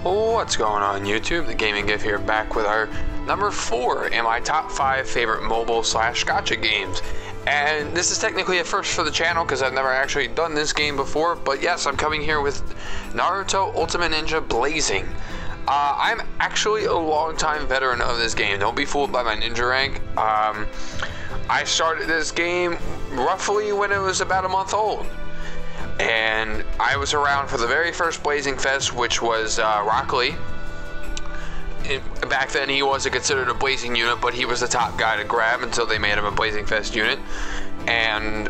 What's going on YouTube? The Gaming Gif here, back with our number 4 in my top 5 favorite mobile slash gacha games. And this is technically a first for the channel because I've never actually done this game before, but yes, I'm coming here with Naruto Ultimate Ninja Blazing. I'm actually a long-time veteran of this game. Don't be fooled by my ninja rank. I started this game roughly when it was about a month old. And I was around for the very first Blazing Fest, which was Rock Lee. Back then he wasn't considered a Blazing unit, but he was the top guy to grab until they made him a Blazing Fest unit. And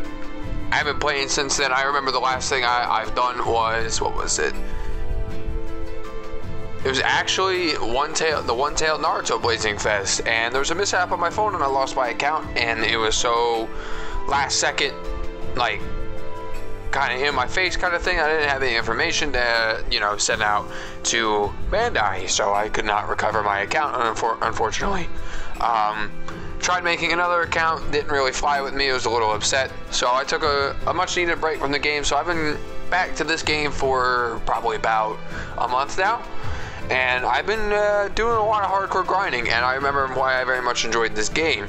I've been playing since then. I remember the last thing I've done was, what was it? It was actually the one-tailed Naruto Blazing Fest, and there was a mishap on my phone and I lost my account, and it was so last second, like, kind of in my face kind of thing. I didn't have any information to, you know, send out to Bandai, so I could not recover my account, unfortunately. Tried making another account, didn't really fly with me. I was a little upset, so I took a much needed break from the game. So I've been back to this game for probably about a month now, and I've been doing a lot of hardcore grinding, and I remember why I very much enjoyed this game.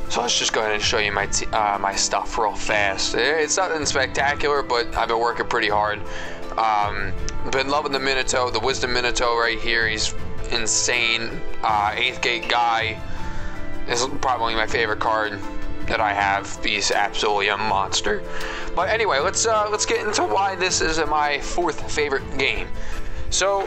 So let's just go ahead and show you my stuff real fast. It's nothing spectacular, but I've been working pretty hard. Been loving the Minato, the Wisdom Minato right here. He's insane. 8th Gate Guy is probably my favorite card that I have. He's absolutely a monster. But anyway, let's get into why this is my 4th favorite game. So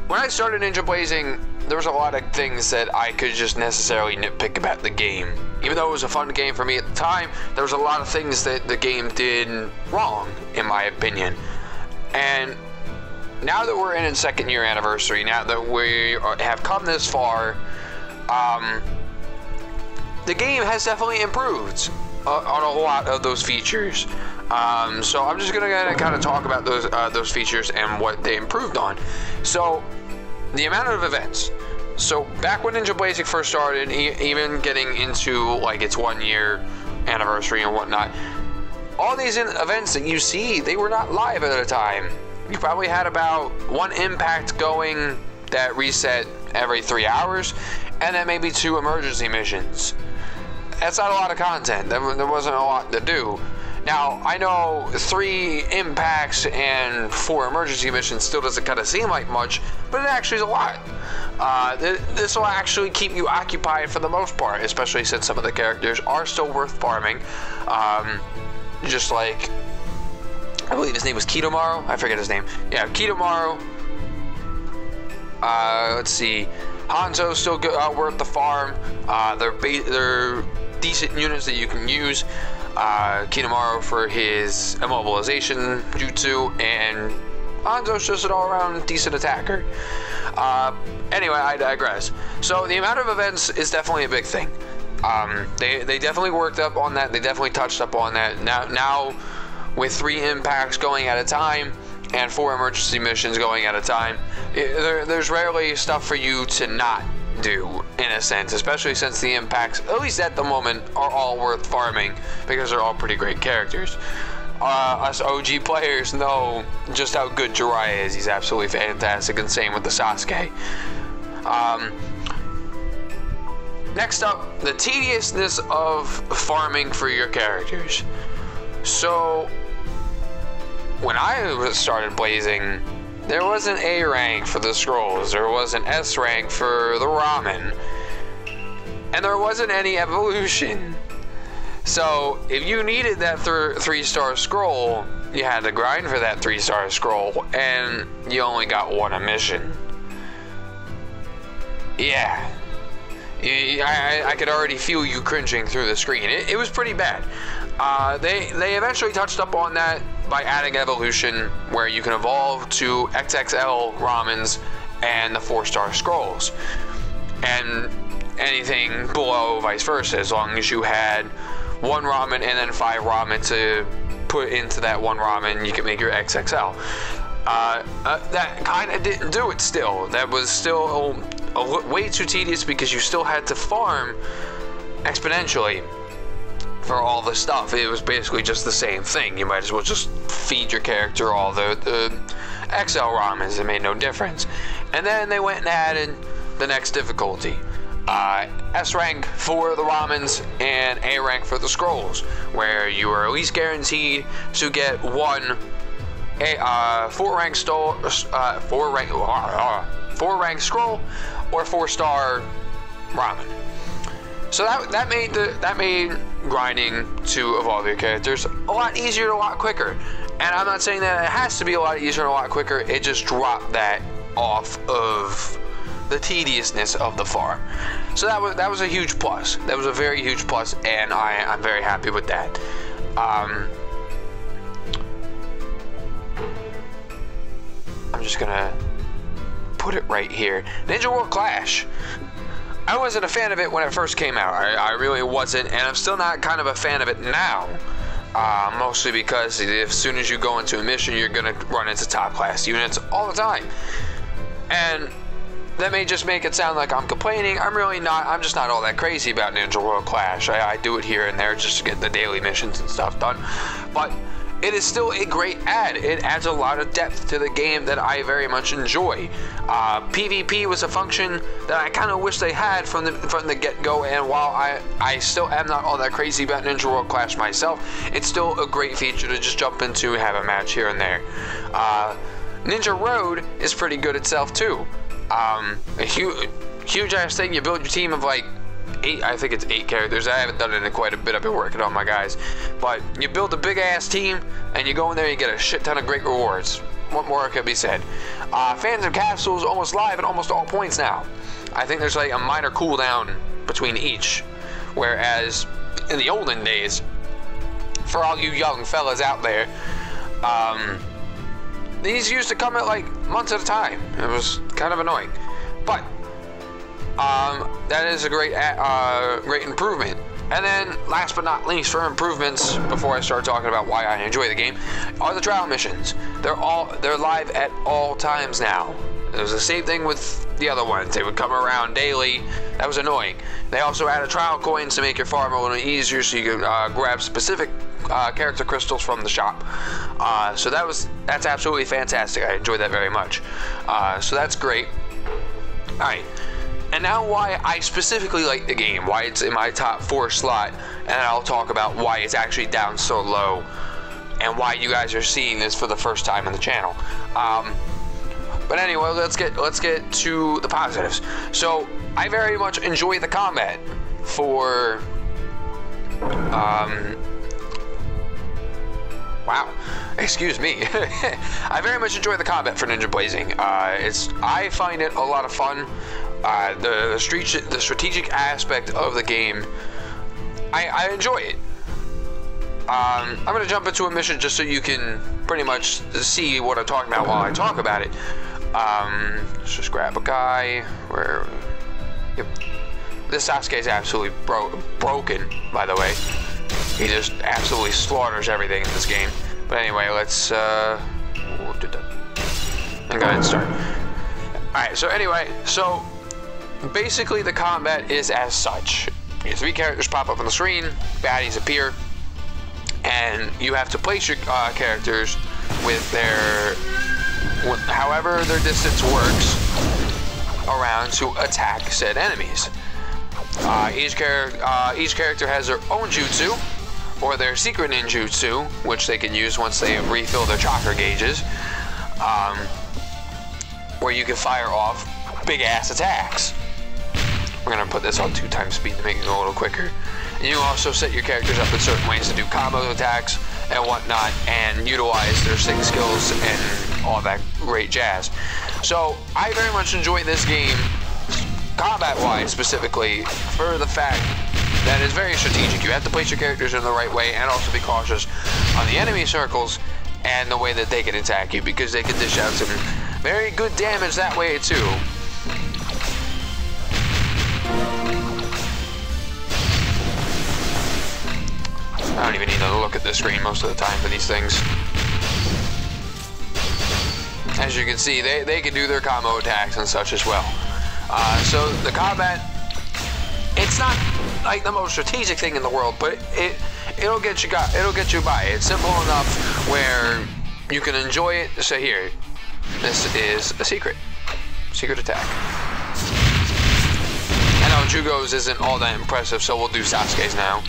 when I started Ninja Blazing, there was a lot of things that I could just necessarily nitpick about the game. Even though it was a fun game for me at the time, there was a lot of things that the game did wrong, in my opinion. And now that we're in its 2nd year anniversary, now that we have come this far, the game has definitely improved on a lot of those features. So I'm just gonna kind of talk about those features and what they improved on. So the amount of events. So back when Ninja Blazing first started, even getting into like its 1 year anniversary and whatnot, all these events that you see, they were not live at a time. You probably had about 1 impact going that reset every 3 hours, and then maybe 2 emergency missions. That's not a lot of content. There wasn't a lot to do. Now, I know 3 impacts and 4 emergency missions still doesn't kind of seem like much, but it actually is a lot. This will actually keep you occupied for the most part, especially since some of the characters are still worth farming. Just like, I believe his name was Kidomaru. I forget his name. Yeah, Kidomaru. Let's see. Hanzo's still worth the farm. They're decent units that you can use. Kidomaru for his immobilization jutsu, and Hanzo's just an all-around decent attacker. Anyway, I digress. So the amount of events is definitely a big thing. They definitely worked up on that. They definitely touched up on that. Now with 3 impacts going at a time and 4 emergency missions going at a time, there's rarely stuff for you to not do, in a sense, especially since the impacts, at least at the moment, are all worth farming because they're all pretty great characters. Us OG players know just how good Jiraiya is. He's absolutely fantastic, and same with the Sasuke. Next up, the tediousness of farming for your characters. So when I started Blazing, there was an A rank for the scrolls, there was an S rank for the ramen, and there wasn't any evolution. So if you needed that 3-star scroll, you had to grind for that 3-star scroll, and you only got 1 mission. Yeah. I could already feel you cringing through the screen. It was pretty bad. They eventually touched up on that by adding evolution, where you can evolve to XXL ramens and the 4-star scrolls, and anything below vice versa, as long as you had 1 ramen and then 5 ramen to put into that 1 ramen, you can make your XXL. That kind of didn't do it still. That was still way too tedious because you still had to farm exponentially for all the stuff. It was basically just the same thing. You might as well just feed your character all the XL ramens. It made no difference. And then they went and added the next difficulty. S rank for the ramens and A rank for the scrolls, where you are at least guaranteed to get one 4-rank scroll or 4-star ramen. So that made grinding to evolve your characters a lot easier and a lot quicker. And I'm not saying that it has to be a lot easier and a lot quicker. It just dropped that off of the tediousness of the farm. So that was a huge plus. That was a very huge plus, and I'm very happy with that. I'm just gonna put it right here. Ninja World Clash. I wasn't a fan of it when it first came out. I really wasn't, and I'm still not kind of a fan of it now. Mostly because as soon as you go into a mission, you're gonna run into top class units all the time. And that may just make it sound like I'm complaining. I'm really not. I'm just not all that crazy about Ninja World Clash. I do it here and there just to get the daily missions and stuff done. But it is still a great add. It adds a lot of depth to the game that I very much enjoy. PvP was a function that I kind of wish they had from the get-go, and while I still am not all that crazy about Ninja World Clash myself, it's still a great feature to just jump into and have a match here and there. Ninja Road is pretty good itself too. A huge ass thing. You build your team of like 8, I think it's 8 characters. I haven't done it in quite a bit. I've been working on my guys. But you build a big ass team and you go in there and you get a shit ton of great rewards. What more can be said? Phantom Castle is almost live at almost all points now. I think there's like a minor cooldown between each. Whereas in the olden days, for all you young fellas out there, these used to come at like months at a time. It was kind of annoying. But that is a great improvement. And then, last but not least, for improvements, before I start talking about why I enjoy the game, are the Drought Missions. They're live at all times now. It was the same thing with the other ones. They would come around daily. That was annoying. They also added trial coins to make your farm a little easier, so you could grab specific character crystals from the shop. So that's absolutely fantastic. I enjoyed that very much. So that's great. All right. And now why I specifically like the game, why it's in my top 4 slot, and I'll talk about why it's actually down so low, and why you guys are seeing this for the first time on the channel. But anyway, let's get to the positives. So I very much enjoy the combat for wow, excuse me. I very much enjoy the combat for Ninja Blazing. I find it a lot of fun. The strategic aspect of the game, I enjoy it. I'm going to jump into a mission just so you can pretty much see what I'm talking about while I talk about it. Let's just grab a guy. Yep. This Sasuke is absolutely broken, by the way. He just absolutely slaughters everything in this game. But anyway, let's and go ahead and start. Alright, so anyway, basically the combat is as such. Your 3 characters pop up on the screen, baddies appear, and you have to place your characters with however their distance works around to attack said enemies. Each character has their own jutsu, or their secret ninjutsu, which they can use once they refill their chakra gauges, where you can fire off big ass attacks. We're gonna put this on 2x speed to make it go a little quicker. And you also set your characters up in certain ways to do combo attacks and whatnot, and utilize their sync skills and all that great jazz. So I very much enjoy this game, combat-wise specifically, for the fact that it's very strategic. You have to place your characters in the right way, and also be cautious on the enemy circles and the way that they can attack you, because they can dish out some very good damage that way too. I don't even need to look at the screen most of the time for these things. As you can see, they can do their combo attacks and such as well. So the combat, it's not like the most strategic thing in the world, but it'll get you by. It's simple enough where you can enjoy it. So here, this is a secret attack. I know Jugo's isn't all that impressive, so we'll do Sasuke's now.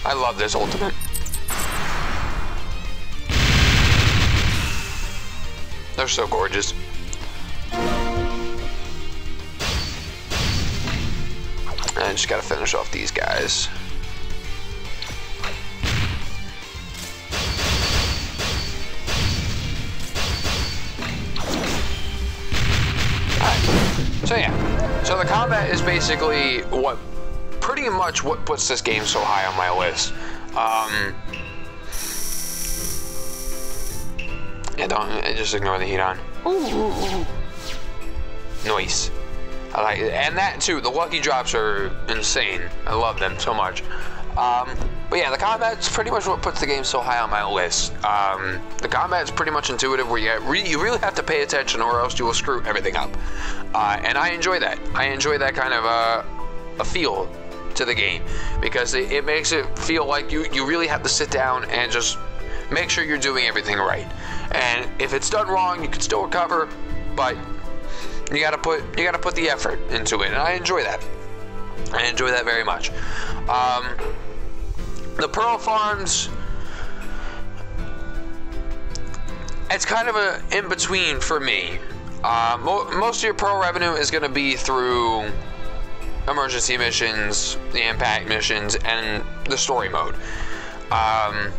I love this ultimate. They're so gorgeous. I just gotta finish off these guys. Alright, so yeah. So the combat is basically pretty much what puts this game so high on my list. Yeah, don't just ignore the heat on. Ooh. Nice. I like it. And that too, the lucky drops are insane. I love them so much. But yeah, the combat's pretty much what puts the game so high on my list. The combat's pretty much intuitive, where you really have to pay attention, or else you will screw everything up. And I enjoy that. I enjoy that kind of a feel to the game, because it makes it feel like you really have to sit down and just make sure you're doing everything right. And if it's done wrong, you can still recover, but you gotta put the effort into it, and I enjoy that. I enjoy that very much. The pearl farms, it's kind of a in-between for me. Most of your pearl revenue is going to be through emergency missions, the impact missions, and the story mode. I'm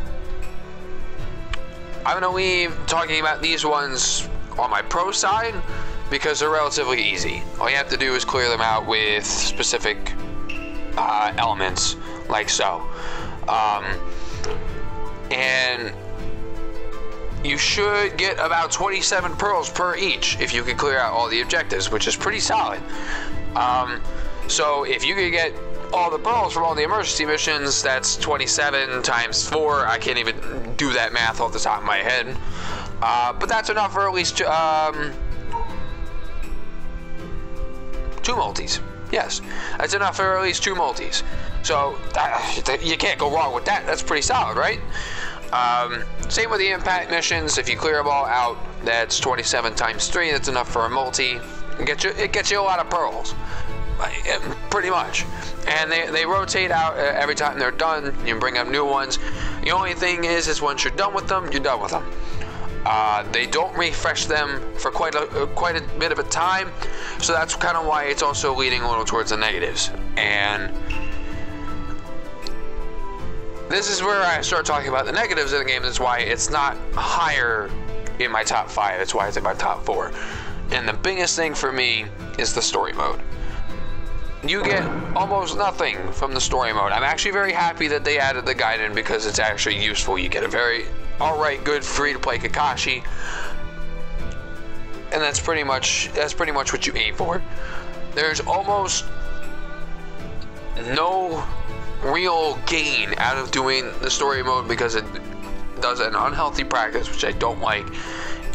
going to leave talking about these ones on my pro side, because they're relatively easy. All you have to do is clear them out with specific elements, like so. And you should get about 27 pearls per each if you can clear out all the objectives, which is pretty solid. So if you could get all the pearls from all the emergency missions, that's 27 times 4. I can't even do that math off the top of my head. But that's enough for at least 2 multis. Yes, that's enough for at least 2 multis. So you can't go wrong with that. That's pretty solid, right? Same with the impact missions. If you clear them all out, that's 27 times 3. That's enough for a multi. It gets you a lot of pearls, pretty much. And they rotate out every time they're done. You can bring up new ones. The only thing is once you're done with them, you're done with them. They don't refresh them for quite a bit of a time, so that's kind of why it's also leading a little towards the negatives. And this is where I start talking about the negatives of the game. That's why it's not higher in my top 5. That's why it's in my top 4. And the biggest thing for me is the story mode. You get almost nothing from the story mode. I'm actually very happy that they added the Gaiden, because it's actually useful. You get a very alright, good, free-to-play Kakashi, and that's pretty much what you aim for. There's almost no real gain out of doing the story mode, because it does an unhealthy practice, which I don't like,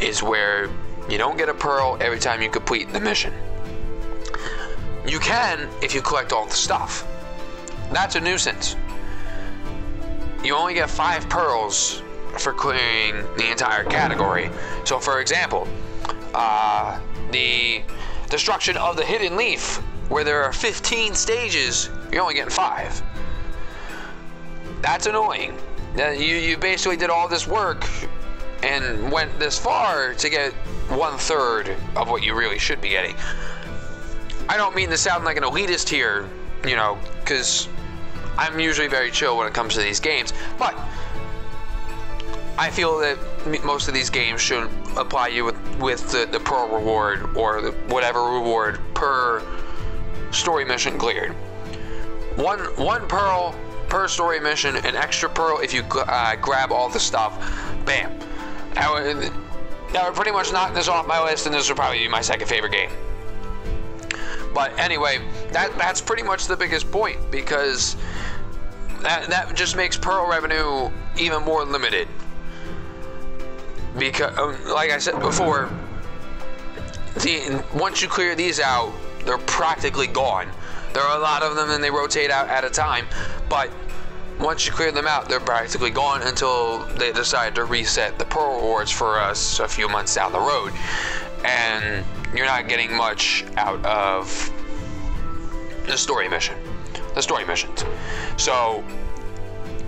is where you don't get a pearl every time you complete the mission. You can if you collect all the stuff. That's a nuisance. You only get 5 pearls for clearing the entire category. So for example, the destruction of the hidden leaf, where there are 15 stages, you're only getting 5. That's annoying. You basically did all this work and went this far to get 1/3 of what you really should be getting. I don't mean to sound like an elitist here, you know, because I'm usually very chill when it comes to these games, but I feel that most of these games should apply you with the pearl reward, or whatever reward per story mission cleared. One pearl per story mission, an extra pearl if you grab all the stuff. Bam. That would pretty much knock this off my list, and this would probably be my second favorite game. But anyway, that's pretty much the biggest point, because that just makes pearl revenue even more limited. Because, like I said before, once you clear these out, they're practically gone. There are a lot of them, and they rotate out at a time, but once you clear them out, they're practically gone until they decide to reset the Pearl Rewards for us a few months down the road. And you're not getting much out of the story missions. So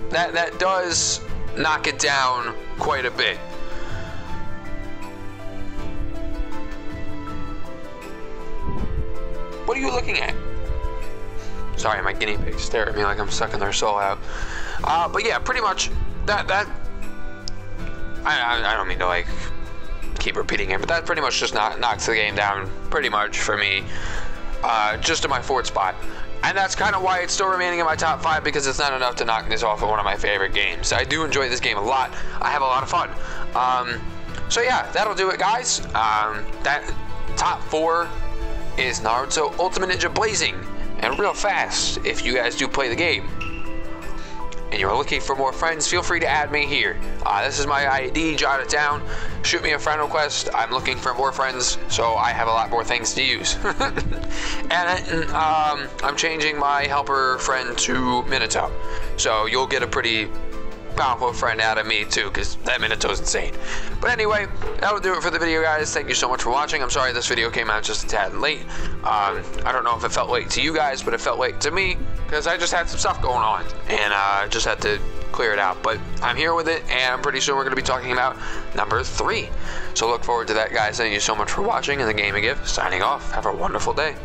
that does knock it down quite a bit. What are you looking at? Sorry, my guinea pigs stare at me like I'm sucking their soul out. But yeah, pretty much that I don't mean to like keep repeating it, but that pretty much just knocks the game down pretty much for me, just to my 4th spot. And that's kind of why it's still remaining in my top 5, because it's not enough to knock this off of one of my favorite games. I do enjoy this game a lot. I have a lot of fun. So yeah, that'll do it, guys. That top 4 is Naruto Ultimate Ninja Blazing. And real fast, if you guys do play the game and you're looking for more friends, feel free to add me here. This is my ID, jot it down, shoot me a friend request. I'm looking for more friends, so I have a lot more things to use. And I'm changing my helper friend to Minato, so you'll get a pretty powerful friend out of me too, because that Minato's insane. But anyway, that'll do it for the video, guys. Thank you so much for watching. I'm sorry this video came out just a tad late. I don't know if it felt late to you guys, but it felt late to me because I just had some stuff going on and just had to clear it out. But I'm here with it, and I'm pretty sure we're going to be talking about number 3. So look forward to that, guys. Thank you so much for watching, and the Game of Give signing off. Have a wonderful day.